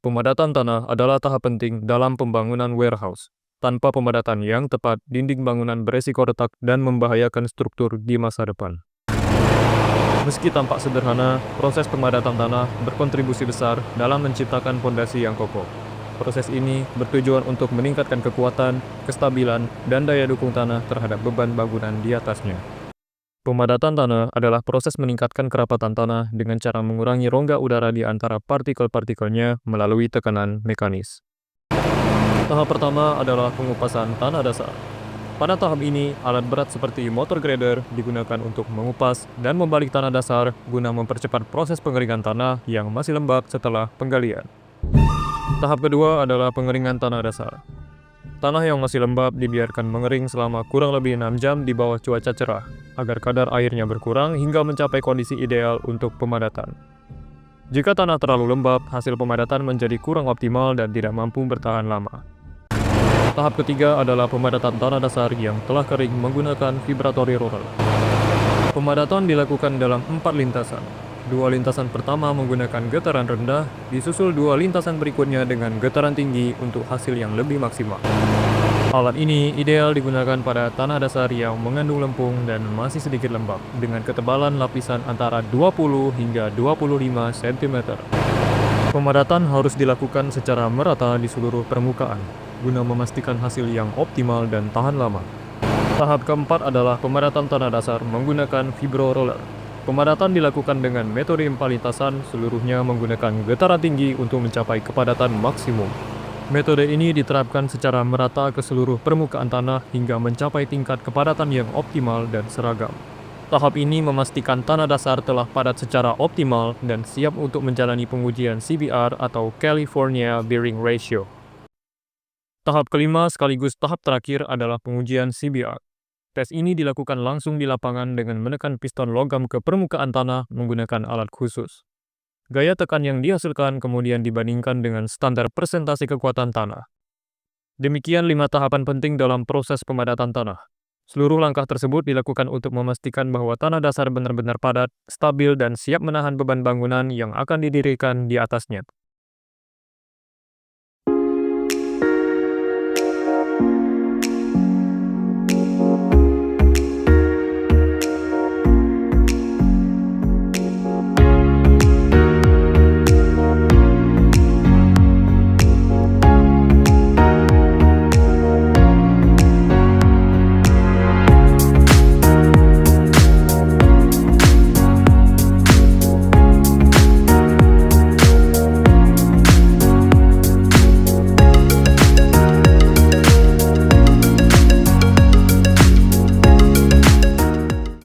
Pemadatan tanah adalah tahap penting dalam pembangunan warehouse. Tanpa pemadatan yang tepat, dinding bangunan beresiko retak dan membahayakan struktur di masa depan. Meski tampak sederhana, proses pemadatan tanah berkontribusi besar dalam menciptakan fondasi yang kokoh. Proses ini bertujuan untuk meningkatkan kekuatan, kestabilan, dan daya dukung tanah terhadap beban bangunan di atasnya. Pemadatan tanah adalah proses meningkatkan kerapatan tanah dengan cara mengurangi rongga udara di antara partikel-partikelnya melalui tekanan mekanis. Tahap pertama adalah pengupasan tanah dasar. Pada tahap ini, alat berat seperti motor grader digunakan untuk mengupas dan membalik tanah dasar guna mempercepat proses pengeringan tanah yang masih lembab setelah penggalian. Tahap kedua adalah pengeringan tanah dasar. Tanah yang masih lembab dibiarkan mengering selama kurang lebih 6 jam di bawah cuaca cerah, agar kadar airnya berkurang hingga mencapai kondisi ideal untuk pemadatan. Jika tanah terlalu lembab, hasil pemadatan menjadi kurang optimal dan tidak mampu bertahan lama. Tahap ketiga adalah pemadatan tanah dasar yang telah kering menggunakan vibratory roller. Pemadatan dilakukan dalam 4 lintasan. 2 lintasan pertama menggunakan getaran rendah, disusul 2 lintasan berikutnya dengan getaran tinggi untuk hasil yang lebih maksimal. Alat ini ideal digunakan pada tanah dasar yang mengandung lempung dan masih sedikit lembab, dengan ketebalan lapisan antara 20 hingga 25 cm. Pemadatan harus dilakukan secara merata di seluruh permukaan, guna memastikan hasil yang optimal dan tahan lama. Tahap keempat adalah pemadatan tanah dasar menggunakan vibro roller. Pemadatan dilakukan dengan metode 4 lintasan, seluruhnya menggunakan getaran tinggi untuk mencapai kepadatan maksimum. Metode ini diterapkan secara merata ke seluruh permukaan tanah hingga mencapai tingkat kepadatan yang optimal dan seragam. Tahap ini memastikan tanah dasar telah padat secara optimal dan siap untuk menjalani pengujian CBR atau California Bearing Ratio. Tahap kelima sekaligus tahap terakhir adalah pengujian CBR. Tes ini dilakukan langsung di lapangan dengan menekan piston logam ke permukaan tanah menggunakan alat khusus. Gaya tekan yang dihasilkan kemudian dibandingkan dengan standar persentase kekuatan tanah. Demikian 5 tahapan penting dalam proses pemadatan tanah. Seluruh langkah tersebut dilakukan untuk memastikan bahwa tanah dasar benar-benar padat, stabil, dan siap menahan beban bangunan yang akan didirikan di atasnya.